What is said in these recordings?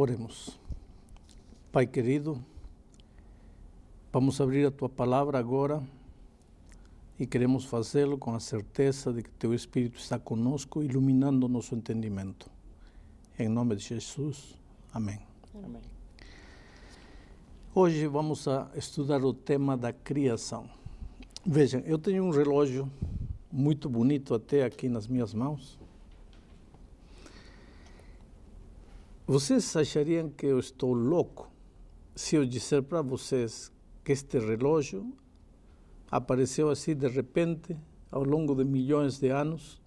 Oremos. Pai querido, vamos abrir a Tua Palavra agora e queremos fazê-lo com a certeza de que Teu Espírito está conosco, iluminando nosso entendimento. Em nome de Jesus, amém. Amém. Hoje vamos a estudar o tema da criação. Vejam, eu tenho um relógio muito bonito até aqui nas minhas mãos. Vocês achariam que eu estou louco se eu disser para vocês que este relógio apareceu assim de repente, ao longo de milhões de anos,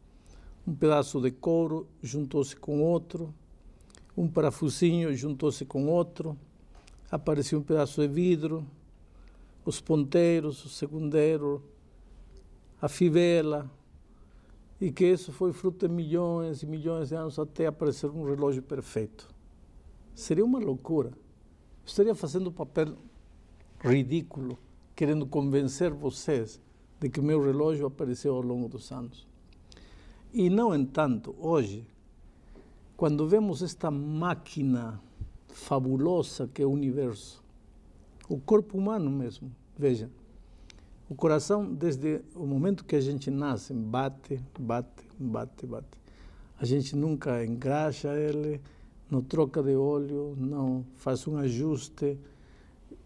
um pedaço de couro juntou-se com outro, um parafusinho juntou-se com outro, apareceu um pedaço de vidro, os ponteiros, o segundero, a fivela, e que isso foi fruto de milhões e milhões de anos até aparecer um relógio perfeito. Seria uma loucura. Eu estaria fazendo um papel ridículo, querendo convencer vocês de que o meu relógio apareceu ao longo dos anos. E, no entanto, hoje, quando vemos esta máquina fabulosa que é o universo, o corpo humano mesmo, vejam, o coração, desde o momento que a gente nasce, bate, bate, bate, bate. A gente nunca engraxa ele, não troca de óleo, não faz um ajuste.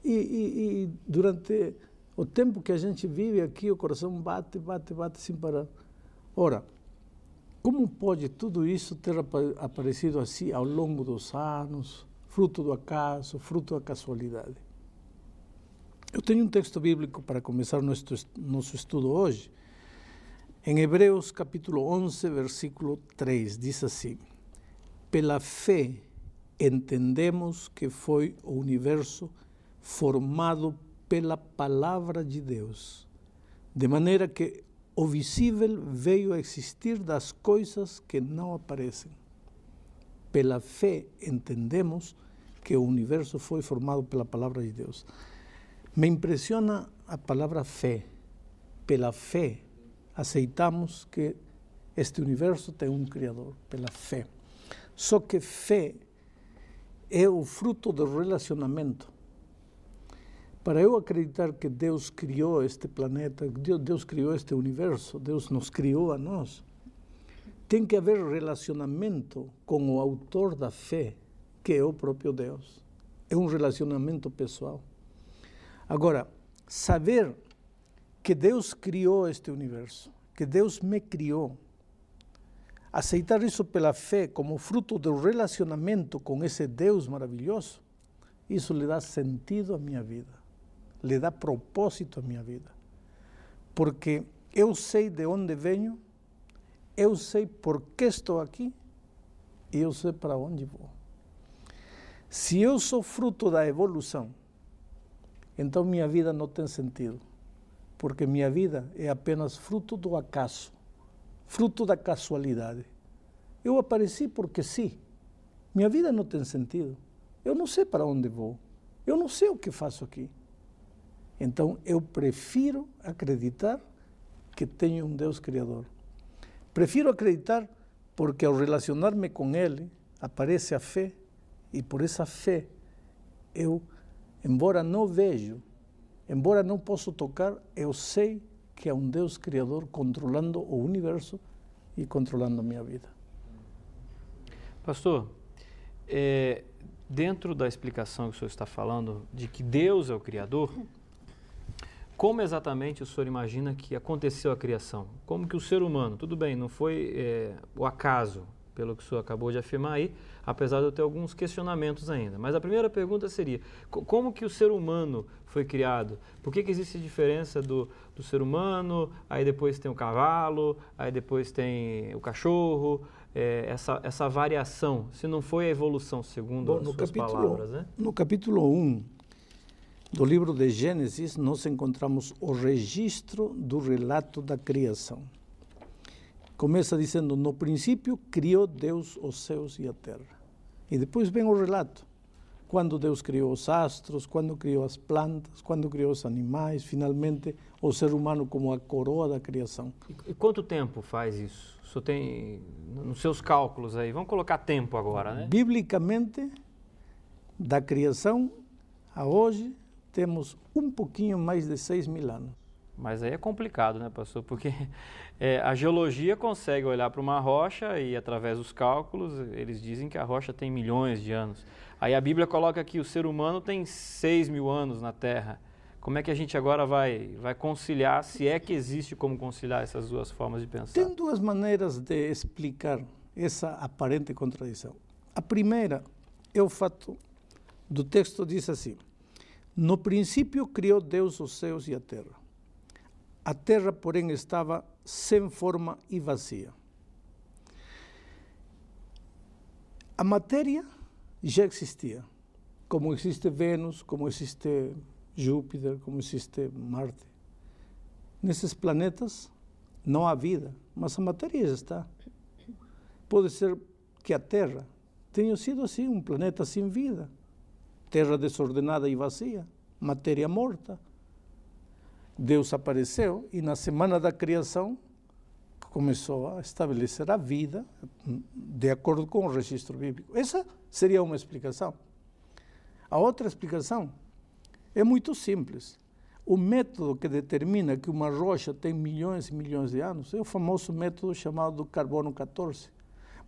E durante o tempo que a gente vive aqui, o coração bate, bate, bate sem parar. Ora, como pode tudo isso ter aparecido assim ao longo dos anos, fruto do acaso, fruto da casualidade? Eu tenho um texto bíblico para começar nosso estudo hoje. Em Hebreus capítulo 11, versículo 3, diz assim: pela fé entendemos que foi o universo formado pela palavra de Deus, de maneira que o visível veio a existir das coisas que não aparecem. Pela fé entendemos que o universo foi formado pela palavra de Deus. Me impressiona a palavra fé. Pela fé aceitamos que este universo tem um Criador, pela fé. Só que fé é o fruto do relacionamento. Para eu acreditar que Deus criou este planeta, Deus criou este universo, Deus nos criou a nós, tem que haver relacionamento com o autor da fé, que é o próprio Deus. É um relacionamento pessoal. Agora, saber que Deus criou este universo, que Deus me criou, aceitar isso pela fé como fruto do relacionamento com esse Deus maravilhoso, isso lhe dá sentido à minha vida, lhe dá propósito à minha vida. Porque eu sei de onde venho, eu sei por que estou aqui e eu sei para onde vou. Se eu sou fruto da evolução, então minha vida não tem sentido, porque minha vida é apenas fruto do acaso, fruto da casualidade. Eu apareci porque sim. Minha vida não tem sentido. Eu não sei para onde vou. Eu não sei o que faço aqui. Então eu prefiro acreditar que tenho um Deus Criador. Prefiro acreditar porque ao relacionar-me com Ele, aparece a fé, e por essa fé eu, embora não vejo, embora não possa tocar, eu sei que há um Deus Criador controlando o universo e controlando a minha vida. Pastor, dentro da explicação que o senhor está falando de que Deus é o Criador, como exatamente o senhor imagina que aconteceu a criação? Como que o ser humano, tudo bem, não foi o acaso, pelo que o senhor acabou de afirmar aí, apesar de eu ter alguns questionamentos ainda. Mas a primeira pergunta seria, como que o ser humano foi criado? Por que existe diferença do ser humano, aí depois tem o cavalo, aí depois tem o cachorro, essa variação, se não foi a evolução, segundo as suas palavras, né? No capítulo 1 do livro de Gênesis, nós encontramos o registro do relato da criação. Começa dizendo, no princípio criou Deus os céus e a terra. E depois vem o relato. Quando Deus criou os astros, quando criou as plantas, quando criou os animais, finalmente o ser humano como a coroa da criação. E quanto tempo faz isso? O senhor tem nos seus cálculos aí, vamos colocar tempo agora, né? Biblicamente, Da criação a hoje, temos um pouquinho mais de 6.000 anos. Mas aí é complicado, né, pastor? Porque a geologia consegue olhar para uma rocha e, através dos cálculos, eles dizem que a rocha tem milhões de anos. Aí a Bíblia coloca que o ser humano tem 6.000 anos na Terra. Como é que a gente agora vai conciliar, se é que existe como conciliar essas duas formas de pensar? Tem duas maneiras de explicar essa aparente contradição. A primeira é o fato do texto, diz assim: no princípio criou Deus os céus e a terra. A terra, porém, estava sem forma e vazia. A matéria já existia, como existe Vênus, como existe Júpiter, como existe Marte. Nesses planetas não há vida, mas a matéria já está. Pode ser que a Terra tenha sido assim, um planeta sem vida. Terra desordenada e vazia, matéria morta. Deus apareceu e na semana da criação começou a estabelecer a vida de acordo com o registro bíblico. Essa seria uma explicação. A outra explicação é muito simples. O método que determina que uma rocha tem milhões e milhões de anos é o famoso método chamado carbono 14.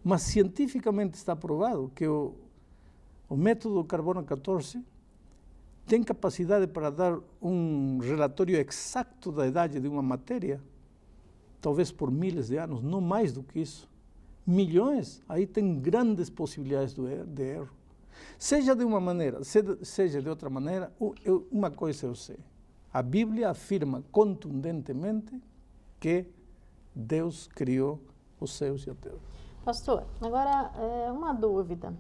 Mas cientificamente está provado que o método carbono 14 tem capacidade para dar um relatório exato da idade de uma matéria, talvez por milhares de anos, não mais do que isso. Milhões, aí tem grandes possibilidades de erro. Seja de uma maneira, seja de outra maneira, uma coisa eu sei. A Bíblia afirma contundentemente que Deus criou os céus e a terra. Pastor, agora uma dúvida.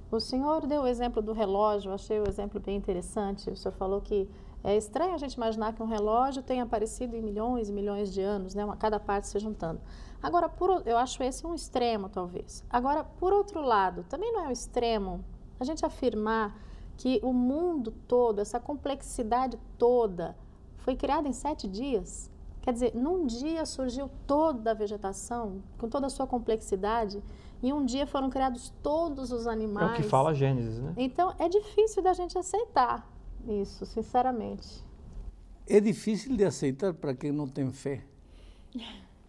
O senhor deu o exemplo do relógio, eu achei o exemplo bem interessante. O senhor falou que é estranho a gente imaginar que um relógio tenha aparecido em milhões e milhões de anos, né? Cada parte se juntando. Agora, eu acho esse um extremo, talvez. Agora, por outro lado, também não é um extremo a gente afirmar que o mundo todo, essa complexidade toda, foi criada em 7 dias? Quer dizer, num dia surgiu toda a vegetação, com toda a sua complexidade, e um dia foram criados todos os animais. É o que fala Gênesis, né? Então, é difícil da gente aceitar isso, sinceramente. É difícil de aceitar para quem não tem fé.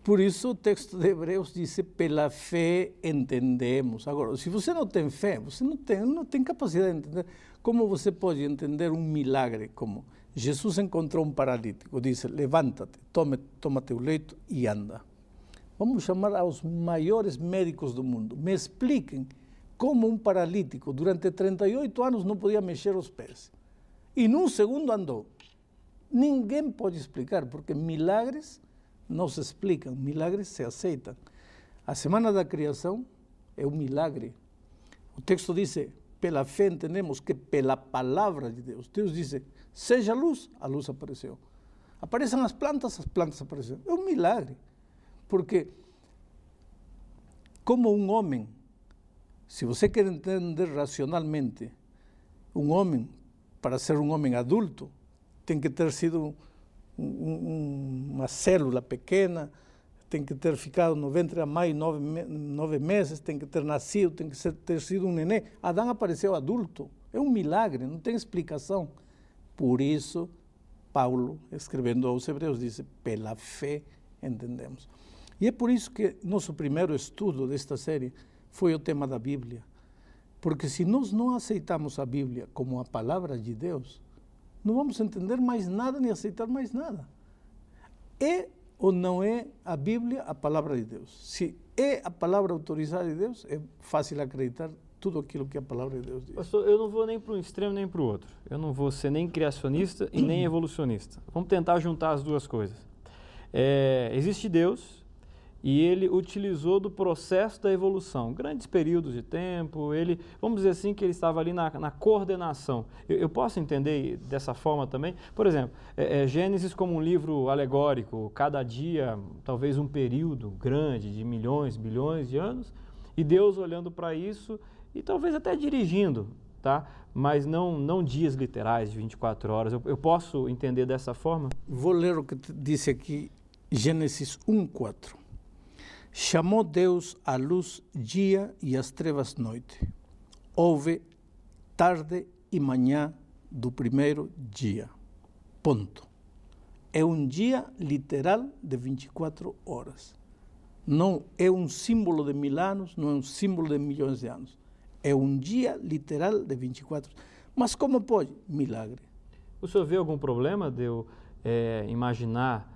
Por isso o texto de Hebreus diz, pela fé entendemos. Agora, se você não tem fé, você não tem capacidade de entender. Como você pode entender um milagre como Jesus encontrou um paralítico, disse, levanta-te, toma teu leito e anda. Vamos chamar aos maiores médicos do mundo. Me expliquem como um paralítico, durante 38 anos, não podia mexer os pés. E num segundo andou. Ninguém pode explicar, porque milagres não se explicam, milagres se aceitam. A semana da criação é um milagre. O texto diz, pela fé entendemos que pela palavra de Deus. Deus disse, seja luz, a luz apareceu. Aparecem as plantas apareceram. É um milagre. Porque, como um homem, se você quer entender racionalmente, um homem, para ser um homem adulto, tem que ter sido uma célula pequena, tem que ter ficado no ventre da mãe 9 meses, tem que ter nascido, tem que ter sido um neném. Adão apareceu adulto. É um milagre, não tem explicação. Por isso, Paulo, escrevendo aos Hebreus, disse, pela fé entendemos. E é por isso que nosso primeiro estudo desta série foi o tema da Bíblia. Porque se nós não aceitamos a Bíblia como a palavra de Deus, não vamos entender mais nada nem aceitar mais nada. É ou não é a Bíblia a palavra de Deus? Se é a palavra autorizada de Deus, é fácil acreditar tudo aquilo que a palavra de Deus diz. Pastor, eu não vou nem para um extremo nem para o outro. Eu não vou ser nem criacionista e nem evolucionista. Vamos tentar juntar as duas coisas. Existe Deus e ele utilizou do processo da evolução, grandes períodos de tempo, vamos dizer assim, que ele estava ali na coordenação. Eu posso entender dessa forma também? Por exemplo, Gênesis como um livro alegórico, cada dia, talvez um período grande de milhões, bilhões de anos, e Deus olhando para isso e talvez até dirigindo, tá? Mas não dias literais de 24 horas. Eu posso entender dessa forma? Vou ler o que disse aqui, Gênesis 1:4. Chamou Deus a luz dia e as trevas noite. Houve tarde e manhã do primeiro dia. Ponto. É um dia literal de 24 horas. Não é um símbolo de 1000 anos, não é um símbolo de milhões de anos. É um dia literal de 24 horas. Mas como pode? Milagre. O senhor vê algum problema de eu imaginar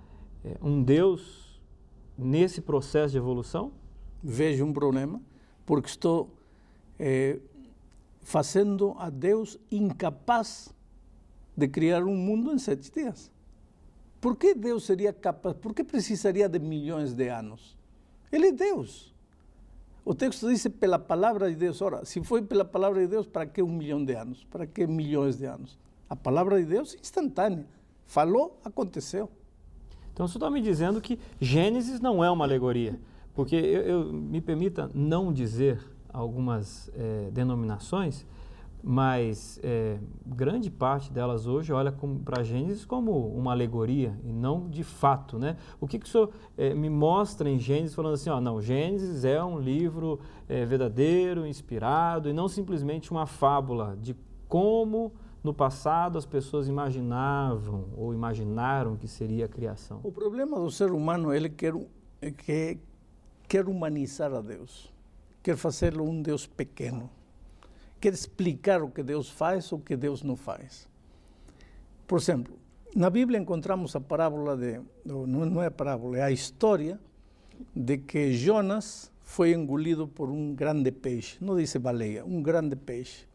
um Deus nesse processo de evolução? Vejo um problema, porque estou fazendo a Deus incapaz de criar um mundo em 7 dias. Por que Deus seria capaz? Por que precisaria de milhões de anos? Ele é Deus. O texto diz pela palavra de Deus. Ora, se foi pela palavra de Deus, para que 1 milhão de anos? Para que milhões de anos? A palavra de Deus é instantânea. Falou, aconteceu. Então, o senhor está me dizendo que Gênesis não é uma alegoria. Porque me permita não dizer algumas denominações, mas grande parte delas hoje olha para Gênesis como uma alegoria e não de fato, né? O que o senhor me mostra em Gênesis falando assim, não, Gênesis é um livro verdadeiro, inspirado e não simplesmente uma fábula de como no passado as pessoas imaginavam ou imaginaram que seria a criação? O problema do ser humano, ele quer humanizar a Deus, quer fazê-lo um Deus pequeno, quer explicar o que Deus faz ou o que Deus não faz. Por exemplo, na Bíblia encontramos a parábola não é a parábola, é a história de que Jonas foi engolido por um grande peixe, não diz baleia, um grande peixe.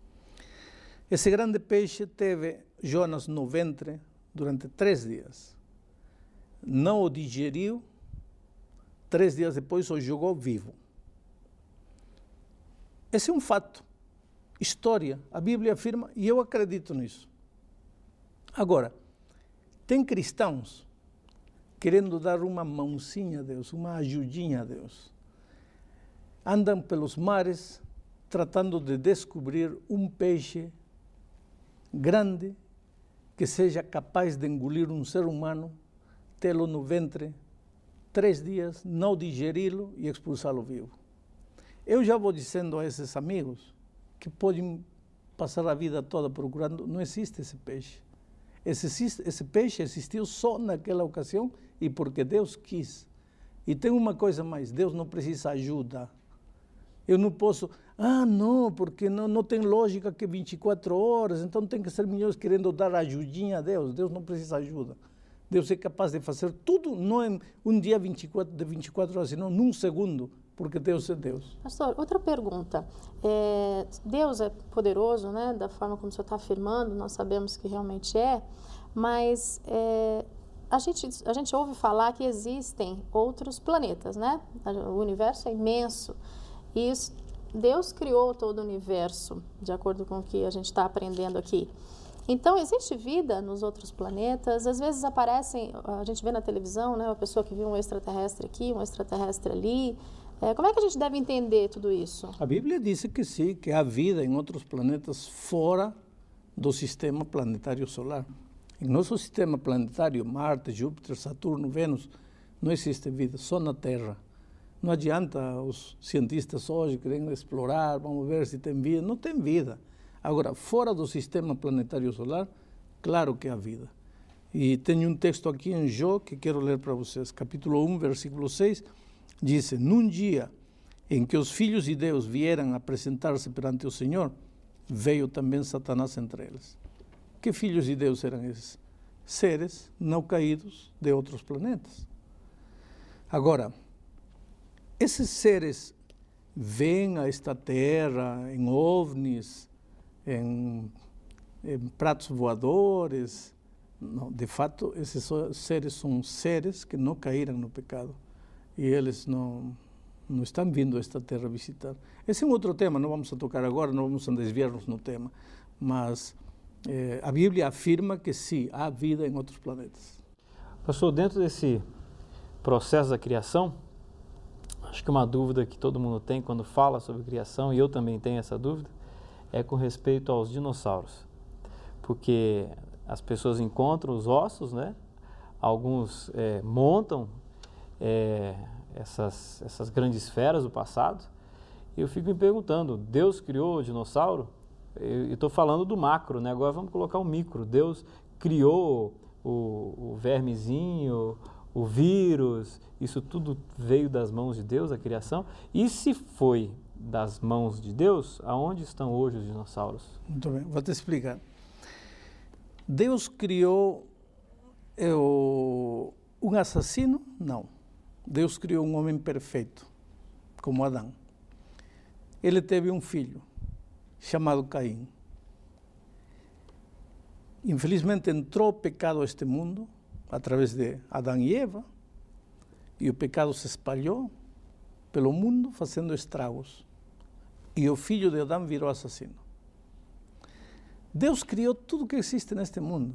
Esse grande peixe teve Jonas no ventre durante 3 dias. Não o digeriu, 3 dias depois o jogou vivo. Esse é um fato, história, a Bíblia afirma, e eu acredito nisso. Agora, tem cristãos querendo dar uma mãozinha a Deus, uma ajudinha a Deus. Andam pelos mares tratando de descobrir um peixe grande que seja capaz de engolir um ser humano, tê-lo no ventre 3 dias, não digeri-lo e expulsá-lo vivo. Eu já vou dizendo a esses amigos que podem passar a vida toda procurando, não existe esse peixe. Esse peixe existiu só naquela ocasião e porque Deus quis. E tem uma coisa mais, Deus não precisa ajuda. Eu não posso, não, porque não tem lógica que 24 horas, então tem que ser milhões querendo dar ajudinha a Deus. Deus não precisa ajuda. Deus é capaz de fazer tudo, não em um dia de 24 horas, senão num segundo, porque Deus é Deus. Pastor, outra pergunta. Deus é poderoso, né? Da forma como o senhor está afirmando, nós sabemos que realmente é, mas a gente ouve falar que existem outros planetas, né? O universo é imenso. E Deus criou todo o universo, de acordo com o que a gente está aprendendo aqui. Então, existe vida nos outros planetas? Às vezes aparecem, a gente vê na televisão, né, uma pessoa que viu um extraterrestre aqui, um extraterrestre ali. Como é que a gente deve entender tudo isso? A Bíblia diz que sim, que há vida em outros planetas fora do sistema planetário solar. Em nosso sistema planetário, Marte, Júpiter, Saturno, Vênus, não existe vida, só na Terra. Não adianta os cientistas hoje querendo explorar, vamos ver se tem vida. Não tem vida. Agora, fora do sistema planetário solar, claro que há vida. E tenho um texto aqui em Jó que quero ler para vocês. Capítulo 1, versículo 6, diz: num dia em que os filhos de Deus vieram apresentar-se perante o Senhor, veio também Satanás entre eles. Que filhos de Deus eram esses? Seres não caídos de outros planetas. Agora, esses seres vêm a esta terra em ovnis, em pratos voadores. Não, de fato, esses seres são seres que não caíram no pecado. E eles não estão vindo a esta terra visitar. Esse é um outro tema, não vamos a tocar agora, não vamos a desviar-nos no tema. Mas a Bíblia afirma que sim, há vida em outros planetas. Pastor, dentro desse processo da criação, acho que uma dúvida que todo mundo tem quando fala sobre criação, e eu também tenho essa dúvida, é com respeito aos dinossauros. Porque as pessoas encontram os ossos, né? Alguns montam essas grandes feras do passado, e eu fico me perguntando, Deus criou o dinossauro? Eu estou falando do macro, né? Agora vamos colocar o micro. Deus criou o vermezinho, o vírus, isso tudo veio das mãos de Deus, a criação. E se foi das mãos de Deus, aonde estão hoje os dinossauros? Muito bem, vou te explicar. Deus criou um assassino? Não. Deus criou um homem perfeito, como Adão. Ele teve um filho, chamado Caim. Infelizmente entrou o pecado a este mundo, através de Adão e Eva, e o pecado se espalhou pelo mundo, fazendo estragos. E o filho de Adão virou assassino. Deus criou tudo que existe neste mundo.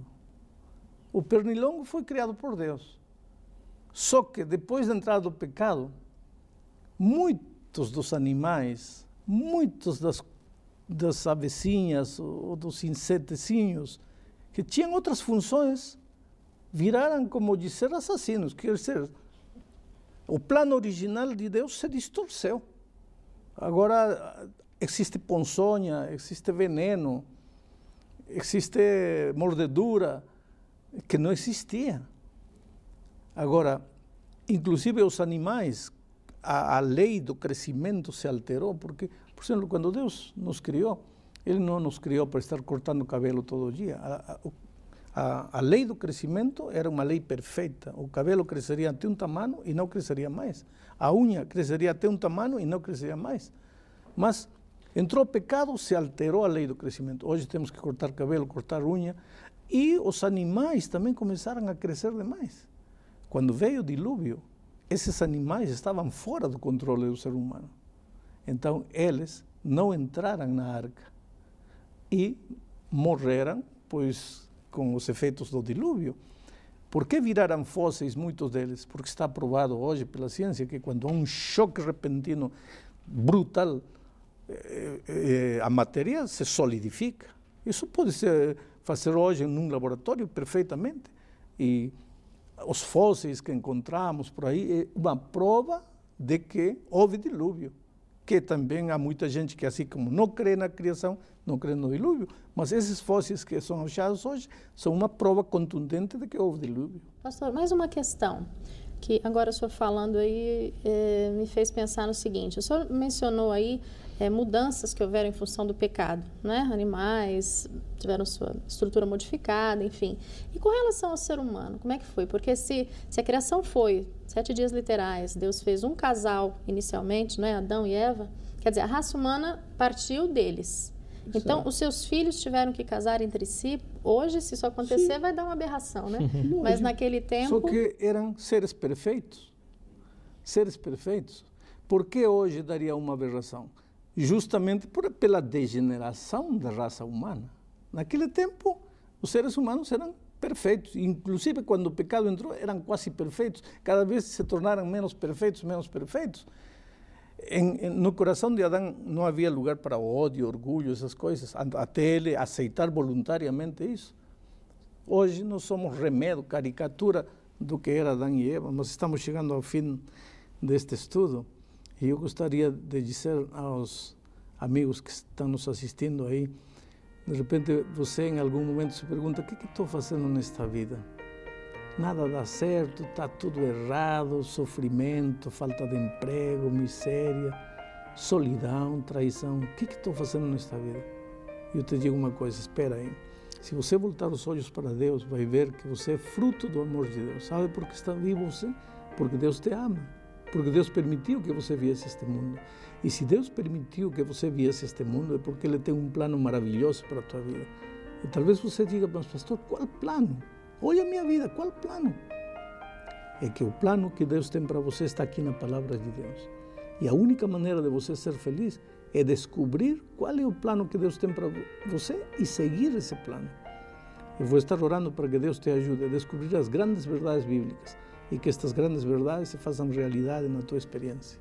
O pernilongo foi criado por Deus. Só que depois da entrada do pecado, muitos dos animais, muitos das avecinhas ou dos insetezinhos que tinham outras funções, viraram, como dizer, assassinos. Quer dizer, o plano original de Deus se distorceu. Agora existe ponçonha, existe veneno, existe mordedura, que não existia. Agora, inclusive os animais, a lei do crescimento se alterou, porque, por exemplo, quando Deus nos criou, Ele não nos criou para estar cortando o cabelo todo dia. A lei do crescimento era uma lei perfeita. O cabelo cresceria até um tamanho e não cresceria mais. A unha cresceria até um tamanho e não cresceria mais. Mas entrou o pecado, se alterou a lei do crescimento. Hoje temos que cortar cabelo, cortar unha. E os animais também começaram a crescer demais. Quando veio o dilúvio, esses animais estavam fora do controle do ser humano. Então, eles não entraram na arca e morreram, pois, com os efeitos do dilúvio. Por que viraram fósseis muitos deles? Porque está provado hoje pela ciência que quando há um choque repentino brutal, a matéria se solidifica. Isso pode ser fazer hoje em um laboratório perfeitamente. E os fósseis que encontramos por aí é uma prova de que houve dilúvio. Que também há muita gente que, assim como não crê na criação, não crê no dilúvio, mas esses fósseis que são achados hoje são uma prova contundente de que houve dilúvio. Pastor, mais uma questão, que agora o senhor falando aí me fez pensar no seguinte: o senhor mencionou aí mudanças que houveram em função do pecado, né? Animais tiveram sua estrutura modificada, enfim. E com relação ao ser humano, como é que foi? Porque se a criação foi 7 dias literais, Deus fez um casal inicialmente, né? Adão e Eva, quer dizer, a raça humana partiu deles. Então, os seus filhos tiveram que casar entre si. Hoje, se isso acontecer, sim, vai dar uma aberração, né? Mas naquele tempo... Só que eram seres perfeitos. Seres perfeitos. Por que hoje daria uma aberração? Justamente pela degeneração da raça humana. Naquele tempo, os seres humanos eram perfeitos. Inclusive, quando o pecado entrou, eram quase perfeitos. Cada vez se tornaram menos perfeitos, menos perfeitos. No coração de Adão não havia lugar para ódio, orgulho, essas coisas, até ele aceitar voluntariamente isso. Hoje nós somos remédio, caricatura do que era Adão e Eva, mas estamos chegando ao fim deste estudo. E eu gostaria de dizer aos amigos que estão nos assistindo aí, de repente você em algum momento se pergunta: o que estou fazendo nesta vida? Nada dá certo, está tudo errado, sofrimento, falta de emprego, miséria, solidão, traição. O que estou fazendo nesta vida? E eu te digo uma coisa, espera aí. Se você voltar os olhos para Deus, vai ver que você é fruto do amor de Deus. Sabe por que está vivo você? Porque Deus te ama. Porque Deus permitiu que você viesse este mundo. E se Deus permitiu que você viesse este mundo, é porque Ele tem um plano maravilhoso para a tua vida. E talvez você diga: mas pastor, qual plano? Olha a minha vida, qual plano? É que o plano que Deus tem para você está aqui na palavra de Deus. E a única maneira de você ser feliz é descobrir qual é o plano que Deus tem para você e seguir esse plano. Eu vou estar orando para que Deus te ajude a descobrir as grandes verdades bíblicas e que estas grandes verdades se façam realidade na tua experiência.